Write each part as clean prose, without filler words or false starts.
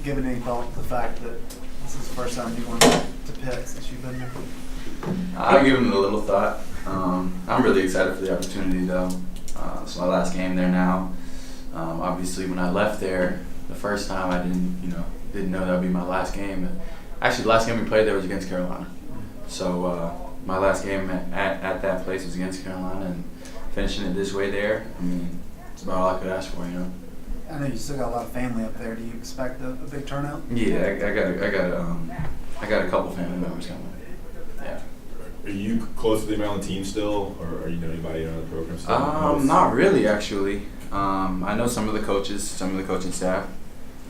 given any thought to the fact that this is the first time you went to Pitt since you've been there? I've given it a little thought. I'm really excited for the opportunity, though. It's my last game there now. Obviously, when I left there the first time, I didn't know that would be my last game. Actually, the last game we played there was against Carolina. So my last game at that place was against Carolina, and finishing it this way there, I mean, it's about all I could ask for, you know. I know you still got a lot of family up there. Do you expect a big turnout? Yeah, I got a couple family members coming. Yeah. Are you close to the amount of team still, or are you know anybody on the program still? Not really, actually. I know some of the coaches, some of the coaching staff,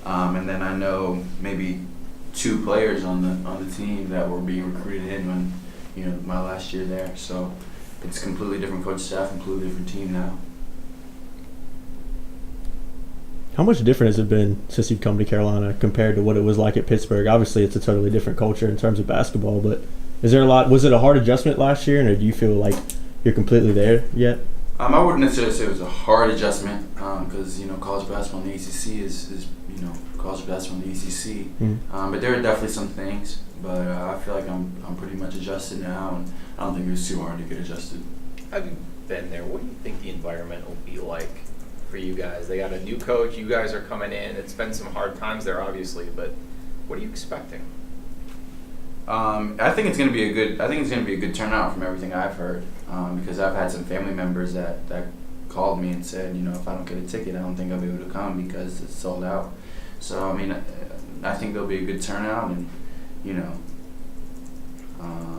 and then I know maybe 2 players on the team that were being recruited in when my last year there. So it's completely different coach staff, completely different team now. How much different has it been since you've come to Carolina compared to what it was like at Pittsburgh? Obviously, it's a totally different culture in terms of basketball, but was it a hard adjustment last year, and do you feel like you're completely there yet? I wouldn't necessarily say it was a hard adjustment because college basketball in the ACC is college basketball in the ACC. But there are definitely some things, but I feel like I'm pretty much adjusted now, and I don't think it was too hard to get adjusted. Have you been there? What do you think the environment will be like for you guys? They got a new coach. You guys are coming in. It's been some hard times there, obviously, but what are you expecting? I think it's going to be a good turnout from everything I've heard, because I've had some family members that called me and said, if I don't get a ticket, I don't think I'll be able to come because it's sold out. So I mean, I think there'll be a good turnout, and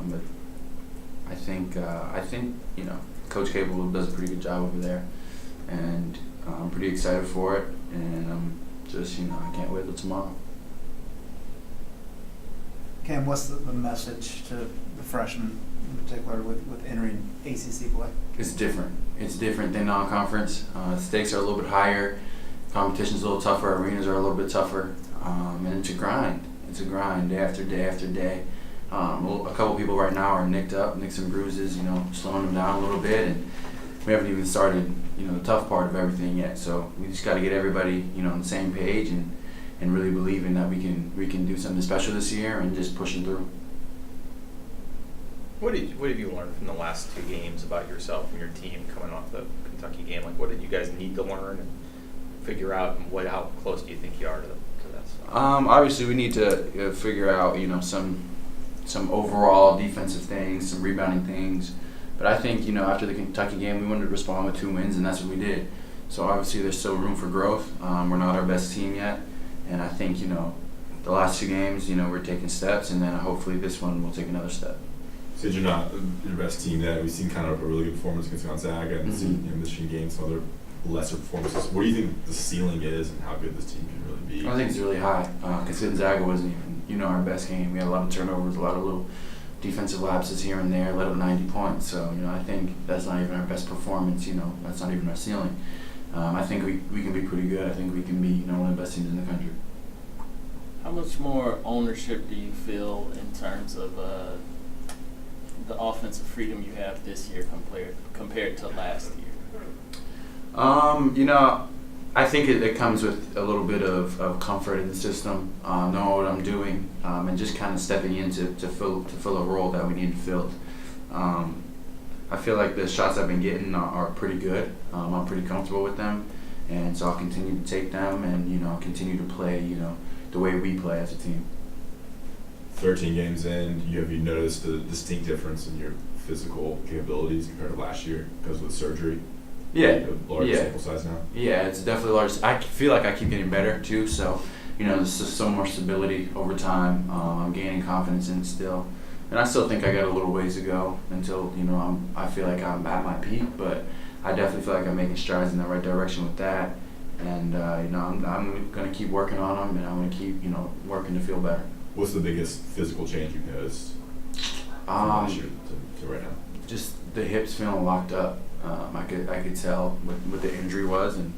but I think Coach Cable does a pretty good job over there, and I'm pretty excited for it, and I'm just I can't wait till tomorrow. Cam, what's the message to the freshmen in particular with entering ACC play? It's different. It's different than non-conference. Stakes are a little bit higher. Competition's a little tougher. Arenas are a little bit tougher. And it's a grind. It's a grind day after day after day. A couple people right now are nicked and bruises, slowing them down a little bit. And we haven't even started, the tough part of everything yet. So we just got to get everybody, on the same page and really believing that we can do something special this year and just pushing through. What have you learned from the last 2 games about yourself and your team coming off the Kentucky game? Like, what did you guys need to learn and figure out, and how close do you think you are to that stuff? Obviously, we need to figure out some overall defensive things, some rebounding things. But I think after the Kentucky game, we wanted to respond with 2 wins, and that's what we did. So obviously, there's still room for growth. We're not our best team yet. And I think, the last 2 games, we're taking steps, and then hopefully this one will take another step. Said you're not your best team yet. We've seen kind of a really good performance against Gonzaga and seen Michigan games, some other lesser performances. What do you think the ceiling is and how good this team can really be? I think it's really high because Gonzaga wasn't even, our best game. We had a lot of turnovers, a lot of little defensive lapses here and there, let up 90 points. So, I think that's not even our best performance, that's not even our ceiling. I think we can be pretty good. I think we can be one of the best teams in the country. How much more ownership do you feel in terms of the offensive freedom you have this year compared to last year? I think it comes with a little bit of comfort in the system, knowing what I'm doing, and just kind of stepping in to fill a role that we need to fill. I feel like the shots I've been getting are pretty good. I'm pretty comfortable with them, and so I'll continue to take them and continue to play the way we play as a team. 13 games in, have you noticed a distinct difference in your physical capabilities compared to last year because of the surgery? Yeah. Larger sample size now? Yeah, it's definitely large. I feel like I keep getting better too, so there's just so more stability over time. I'm gaining confidence in it still. And I still think I got a little ways to go until, I feel like I'm at my peak, but I definitely feel like I'm making strides in the right direction with that. And, I'm going to keep working on them, and I'm going to keep, working to feel better. What's the biggest physical change you've noticed from last year to right now? Just the hips feeling locked up. I could tell what the injury was, and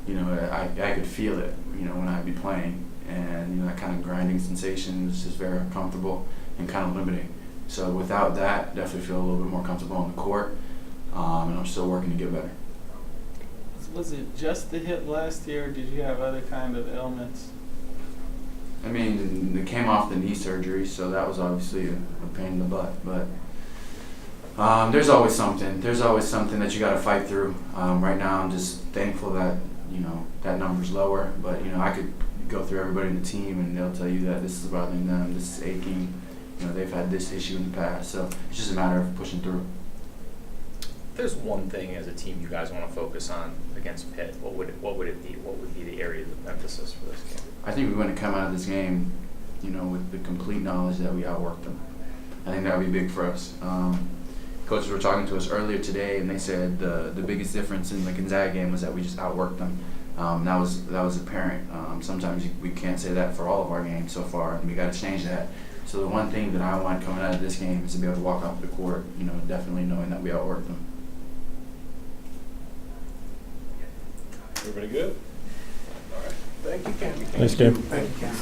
I could feel it when I'd be playing, and that kind of grinding sensation was just very uncomfortable and kind of limiting. So without that, definitely feel a little bit more comfortable on the court, and I'm still working to get better. Was it just the hip last year, or did you have other kind of ailments? I mean, it came off the knee surgery, so that was obviously a pain in the butt. But there's always something. There's always something that you got to fight through. Right now, I'm just thankful that that number's lower. But I could go through everybody in the team, and they'll tell you that this is bothering them, this is aching. They've had this issue in the past, so it's just a matter of pushing through. If there's one thing as a team you guys want to focus on against Pitt, what would it be? What would be the areas of emphasis for this game? I think we want to come out of this game, with the complete knowledge that we outworked them. I think that would be big for us. Coaches were talking to us earlier today, and they said the biggest difference in the Gonzaga game was that we just outworked them. That was apparent. Sometimes we can't say that for all of our games so far, and we got to change that. So the one thing that I want coming out of this game is to be able to walk off the court, definitely knowing that we outworked them. Everybody good? All right. Thank you, Cam. Thanks, Cam. Thank you, Cam.